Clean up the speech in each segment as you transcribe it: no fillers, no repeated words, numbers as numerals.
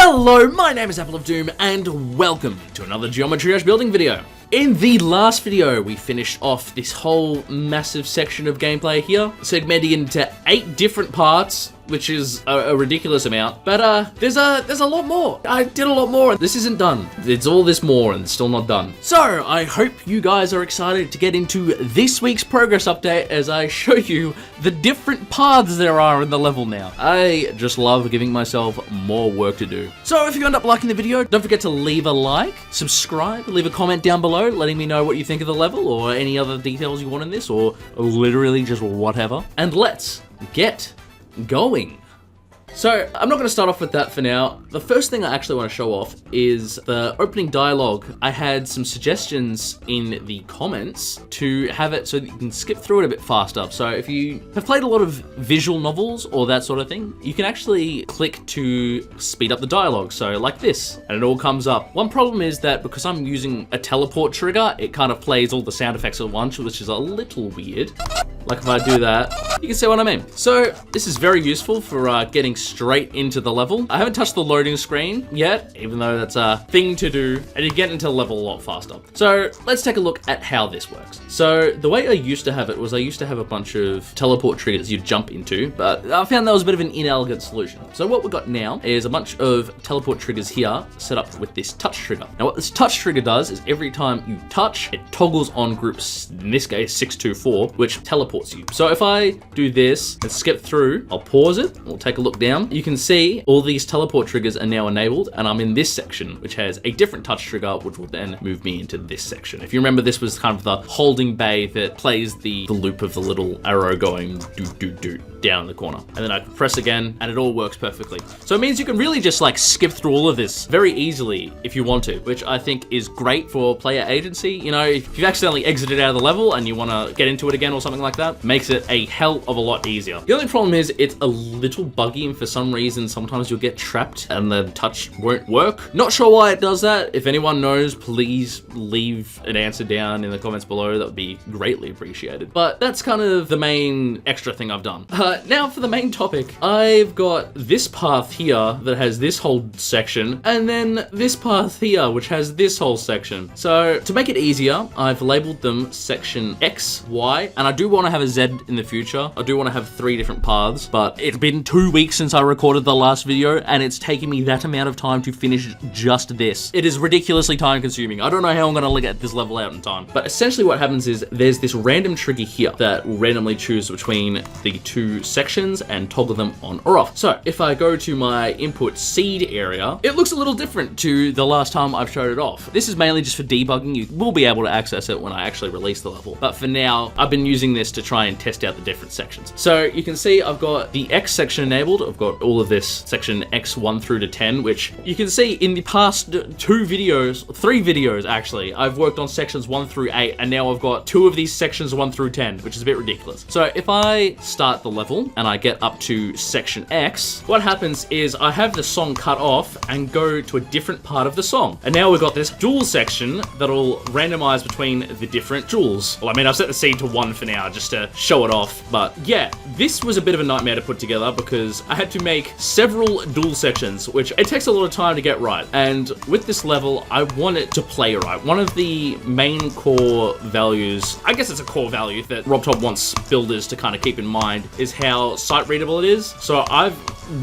Hello, my name is Apple of Doom, and welcome to another Geometry Dash building video. In the last video, we finished off this whole massive section of gameplay here, segmenting into 8 different parts, which is a ridiculous amount, but there's a lot more. I did a lot more. This isn't done. It's all this more and it's still not done. So I hope you guys are excited to get into this week's progress update as I show you the different paths there are in the level now. I just love giving myself more work to do. So if you end up liking the video, don't forget to leave a like, subscribe, leave a comment down below letting me know what you think of the level or any other details you want in this or literally just whatever. And let's get going. So I'm not going to start off with that for now. The first thing I actually want to show off is the opening dialogue. I had some suggestions in the comments to have it so that you can skip through it a bit faster. So if you have played a lot of visual novels or that sort of thing, you can actually click to speed up the dialogue. So like this, and it all comes up. One problem is that because I'm using a teleport trigger, it kind of plays all the sound effects at once, which is a little weird. Like if I do that, you can see what I mean. So this is very useful for getting straight into the level. I haven't touched the loading screen yet, even though that's a thing to do, and you get into the level a lot faster. So let's take a look at how this works. So the way I used to have it was I used to have a bunch of teleport triggers you'd jump into, but I found that was a bit of an inelegant solution. So what we've got now is a bunch of teleport triggers here set up with this touch trigger. Now what this touch trigger does is every time you touch, it toggles on groups, in this case 624, which teleports you. So if I do this and skip through, I'll pause it, we'll take a look down. You can see all these teleport triggers are now enabled, and I'm in this section, which has a different touch trigger, which will then move me into this section. If you remember, this was kind of the holding bay that plays the loop of the little arrow going doot doot doot down in the corner. And then I press again, and it all works perfectly. So it means you can really just like skip through all of this very easily if you want to, which I think is great for player agency. You know, if you've accidentally exited out of the level and you want to get into it again or something like that, makes it a hell of a lot easier. The only problem is it's a little buggy, and for some reason sometimes you'll get trapped and the touch won't work. Not sure why it does that. If anyone knows, please leave an answer down in the comments below. That would be greatly appreciated. But that's kind of the main extra thing I've done. Now for the main topic. I've got this path here that has this whole section, and then this path here which has this whole section. So to make it easier, I've labeled them section X, Y, and I do want to have a Z in the future. I do want to have 3 different paths, but it's been 2 weeks since I recorded the last video, and it's taken me that amount of time to finish just this. It is ridiculously time consuming. I don't know how I'm going to get this level out in time. But essentially what happens is there's this random trigger here that will randomly choose between the 2 sections and toggle them on or off. So if I go to my input seed area, it looks a little different to the last time I've showed it off. This is mainly just for debugging. You will be able to access it when I actually release the level. But for now, I've been using this to try and test out the different sections. So you can see I've got the X section enabled. I've got all of this section X 1 through to 10, which you can see in the past 3 videos actually, I've worked on sections 1 through 8, and now I've got 2 of these sections 1 through 10, which is a bit ridiculous. So if I start the level and I get up to section X, what happens is I have the song cut off and go to a different part of the song. And now we've got this dual section that'll randomize between the different duels. Well, I mean, I've set the seed to 1 for now just to show it off, but yeah, this was a bit of a nightmare to put together because I had to make several dual sections, which it takes a lot of time to get right. And with this level, I want it to play right. One of the main core values, I guess it's a core value that RobTop wants builders to kind of keep in mind, is how sight readable it is. So I've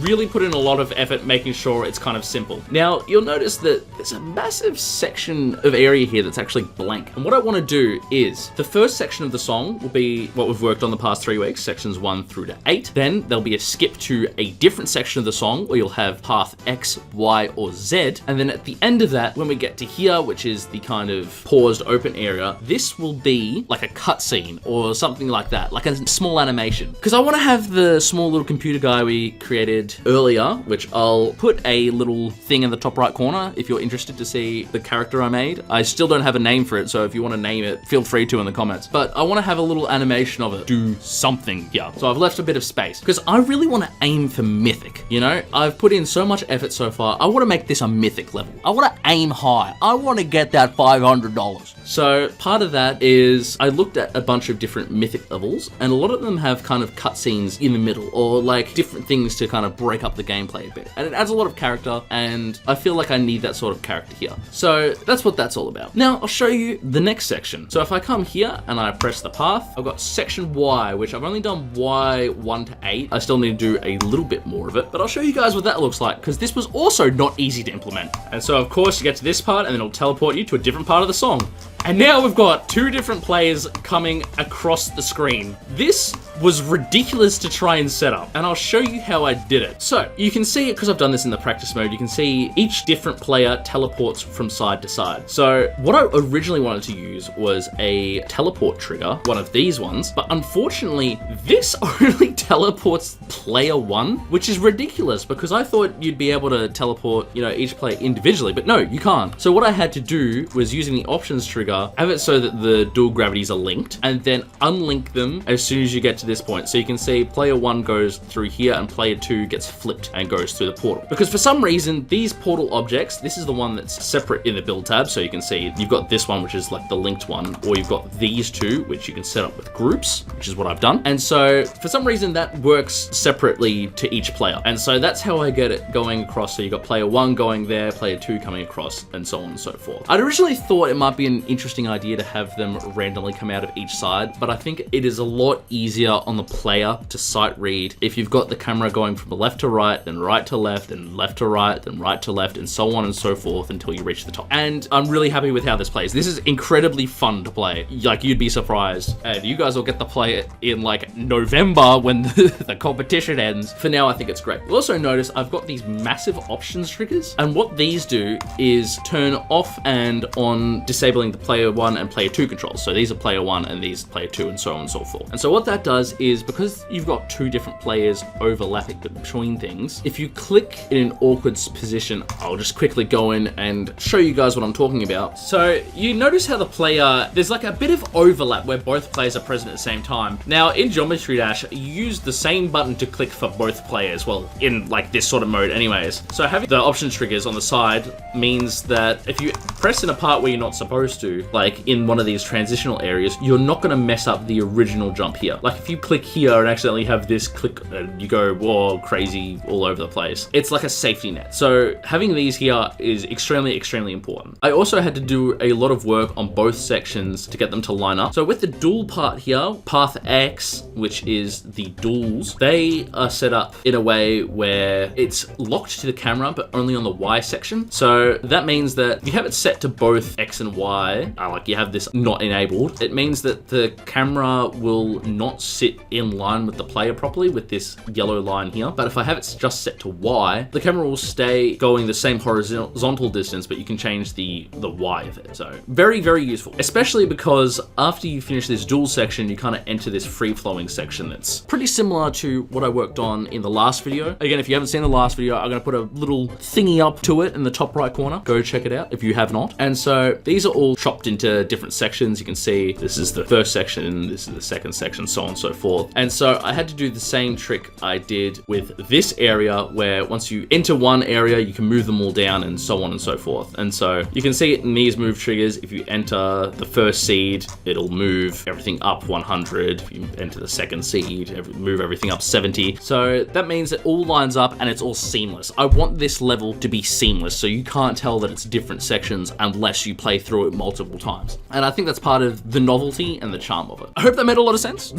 really put in a lot of effort making sure it's kind of simple. Now, you'll notice that there's a massive section of area here that's actually blank. And what I want to do is the first section of the song will be what we've worked on the past 3 weeks, sections 1 through to 8. Then there'll be a skip to a different section of the song where you'll have path X, Y, or Z. And then at the end of that, when we get to here, which is the kind of paused open area, this will be like a cutscene or something like that, like a small animation. Because I want to have the small little computer guy we created earlier, which I'll put a little thing in the top right corner if you're interested to see the character I made. I still don't have a name for it, so if you want to name it, feel free to in the comments. But I want to have a little animation of it do something here. So I've left a bit of space because I really want to aim for to mythic, you know? I've put in so much effort so far. I want to make this a mythic level. I want to aim high. I want to get that $500. So part of that is I looked at a bunch of different mythic levels, and a lot of them have kind of cutscenes in the middle, or like different things to kind of break up the gameplay a bit. And it adds a lot of character, and I feel like I need that sort of character here. So that's what that's all about. Now I'll show you the next section. So if I come here and I press the path, I've got section Y, which I've only done Y 1 to 8. I still need to do a little bit more of it, but I'll show you guys what that looks like, because this was also not easy to implement. And so of course you get to this part, and then it'll teleport you to a different part of the song. And now we've got two different players coming across the screen. This was ridiculous to try and set up, and I'll show you how I did it. So you can see it, because I've done this in the practice mode, you can see each different player teleports from side to side. So what I originally wanted to use was a teleport trigger, one of these ones, but unfortunately this only teleports player 1, which is ridiculous, because I thought you'd be able to teleport, you know, each player individually, but no, you can't. So what I had to do was, using the options trigger, have it so that the dual gravities are linked, and then unlink them as soon as you get to this point. So you can see player 1 goes through here, and player 2 gets flipped and goes through the portal. Because for some reason, these portal objects, this is the one that's separate in the build tab. So you can see you've got this one, which is like the linked one, or you've got these two, which you can set up with groups, which is what I've done. And so for some reason that works separately to each player. And so that's how I get it going across. So you've got player 1 going there, player 2 coming across, and so on and so forth. I'd originally thought it might be an interesting idea to have them randomly come out of each side, but I think it is a lot easier on the player to sight read if you've got the camera going from left to right, then right to left, and left to right, then right to left, and so on and so forth until you reach the top. And I'm really happy with how this plays. This is incredibly fun to play. Like, you'd be surprised. And you guys will get to play it in like November when the competition ends. For now, I think it's great. You'll also notice I've got these massive options triggers, and what these do is turn off and on disabling the player 1 and player 2 controls. So these are player 1 and these player 2, and so on and so forth. And so what that does is, because you've got two different players overlapping between things, if you click in an awkward position, I'll just quickly go in and show you guys what I'm talking about. So you notice how the player, there's like a bit of overlap where both players are present at the same time. Now in Geometry Dash, you use the same button to click for both players. Well, in like this sort of mode anyways. So having the options triggers on the side means that if you press in a part where you're not supposed to, like in one of these transitional areas, you're not going to mess up the original jump here. Like if you click here and accidentally have this click and you go, whoa, crazy all over the place. It's like a safety net. So having these here is extremely, extremely important. I also had to do a lot of work on both sections to get them to line up. So with the dual part here, path X, which is the duals, they are set up in a way where it's locked to the camera, but only on the Y section. So that means that if you have it set to both X and Y, like you have this not enabled, it means that the camera will not sit in line with the player properly with this yellow line here. But if I have it just set to Y, the camera will stay going the same horizontal distance, but you can change the Y of it. So very, very useful, especially because after you finish this dual section, you kind of enter this free-flowing section that's pretty similar to what I worked on in the last video. Again, if you haven't seen the last video, I'm going to put a little thingy up to it in the top right corner. Go check it out if you have not. And so these are all chopped into different sections. You can see this is the first section, this is the second section, so on and so forth. And so I had to do the same trick I did with this area, where once you enter one area, you can move them all down and so on and so forth. And so you can see it in these move triggers. If you enter the first seed, it'll move everything up 100. If you enter the second seed, move everything up 70. So that means it all lines up and it's all seamless. I want this level to be seamless, so you can't tell that it's different sections unless you play through it multiple times. And I think that's part of the novelty and the charm of it. I hope that made a lot of sense,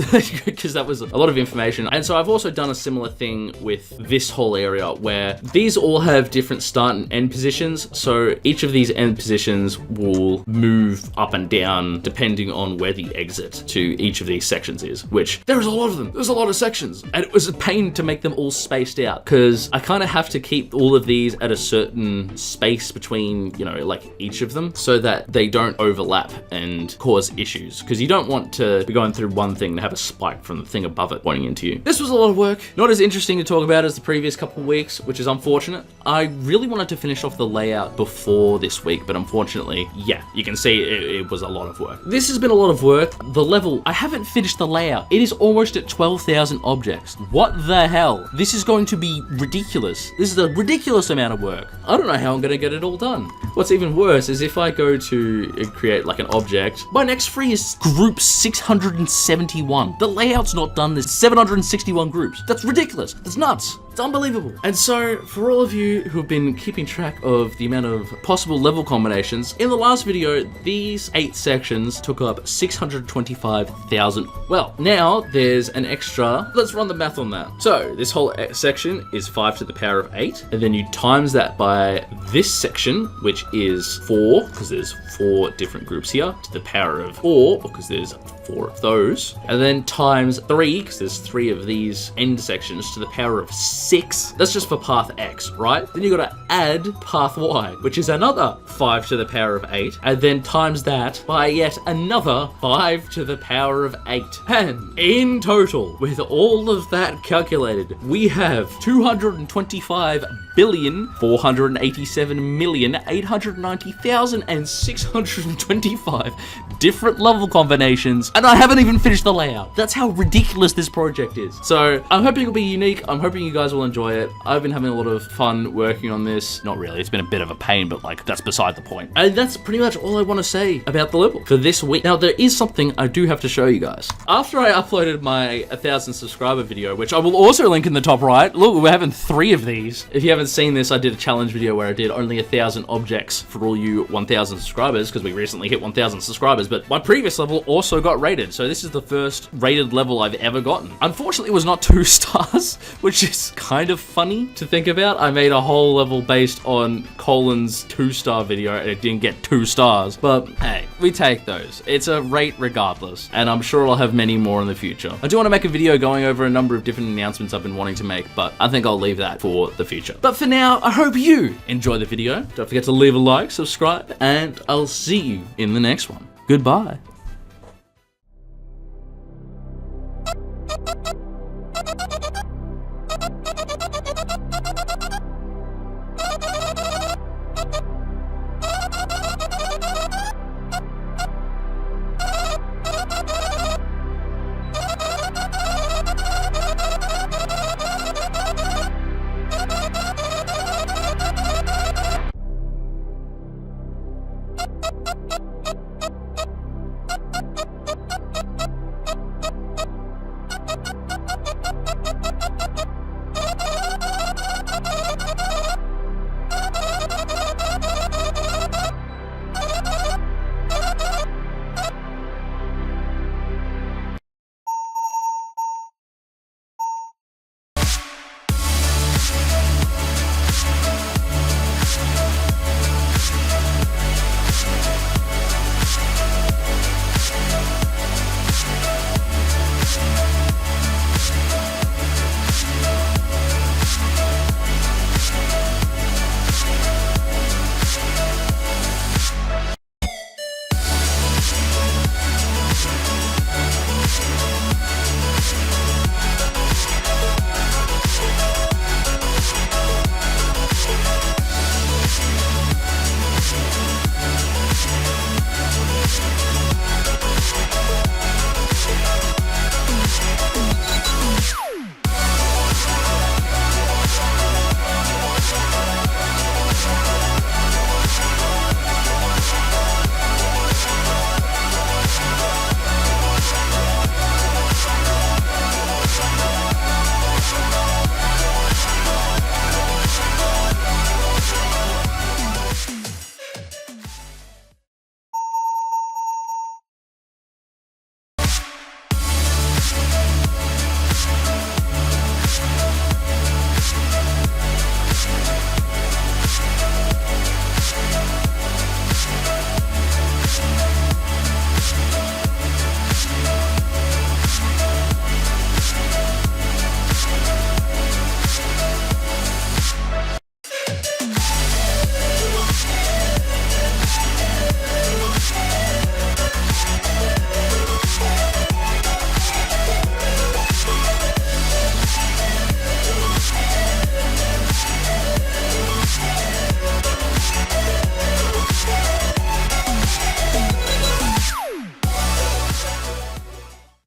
because that was a lot of information. And so I've also done a similar thing with this whole area, where these all have different start and end positions. So each of these end positions will move up and down depending on where the exit to each of these sections is, which there's a lot of them. There's a lot of sections. And it was a pain to make them all spaced out, because I kind of have to keep all of these at a certain space between, you know, like each of them, so that they don't don't overlap and cause issues, because you don't want to be going through one thing to have a spike from the thing above it pointing into you. This was a lot of work. Not as interesting to talk about as the previous couple of weeks, which is unfortunate. I really wanted to finish off the layout before this week, but unfortunately, yeah, you can see it was a lot of work. This has been a lot of work. The level, I haven't finished the layout. It is almost at 12,000 objects. What the hell? This is going to be ridiculous. This is a ridiculous amount of work. I don't know how I'm going to get it all done. What's even worse is if I go to create like an object, my next free is group 671. The layout's not done. There's 761 groups. That's ridiculous. That's nuts. It's unbelievable. And so, for all of you who've been keeping track of the amount of possible level combinations, in the last video, these 8 sections took up 625,000. Well, now there's an extra. Let's run the math on that. So, this whole section is 5 to the power of 8, and then you times that by this section, which is 4, because there's 4 different groups here, to the power of 4, because there's 4 of those, and then times 3, because there's 3 of these end sections, to the power of 6. That's just for path X, right? Then you gotta add path Y, which is another 5 to the power of 8, and then times that by yet another 5 to the power of 8. And in total, with all of that calculated, we have 225,487,890,625 different level combinations, and I haven't even finished the layout. That's how ridiculous this project is. So I'm hoping it'll be unique. I'm hoping you guys will enjoy it. I've been having a lot of fun working on this. Not really, it's been a bit of a pain, but like that's beside the point. And that's pretty much all I want to say about the level for this week. Now there is something I do have to show you guys. After I uploaded my 1,000 subscriber video, which I will also link in the top right. Look, we're having 3 of these. If you haven't seen this, I did a challenge video where I did only 1,000 objects for all you 1,000 subscribers, because we recently hit 1,000 subscribers, but my previous level also got rated. So this is the first rated level I've ever gotten. Unfortunately, it was not 2 stars, which is kind of funny to think about. I made a whole level based on Colin's 2-star video and it didn't get 2 stars, but hey, we take those. It's a rate regardless, and I'm sure I'll have many more in the future. I do want to make a video going over a number of different announcements I've been wanting to make, but I think I'll leave that for the future. But for now, I hope you enjoy the video. Don't forget to leave a like, subscribe, and I'll see you in the next one. Goodbye.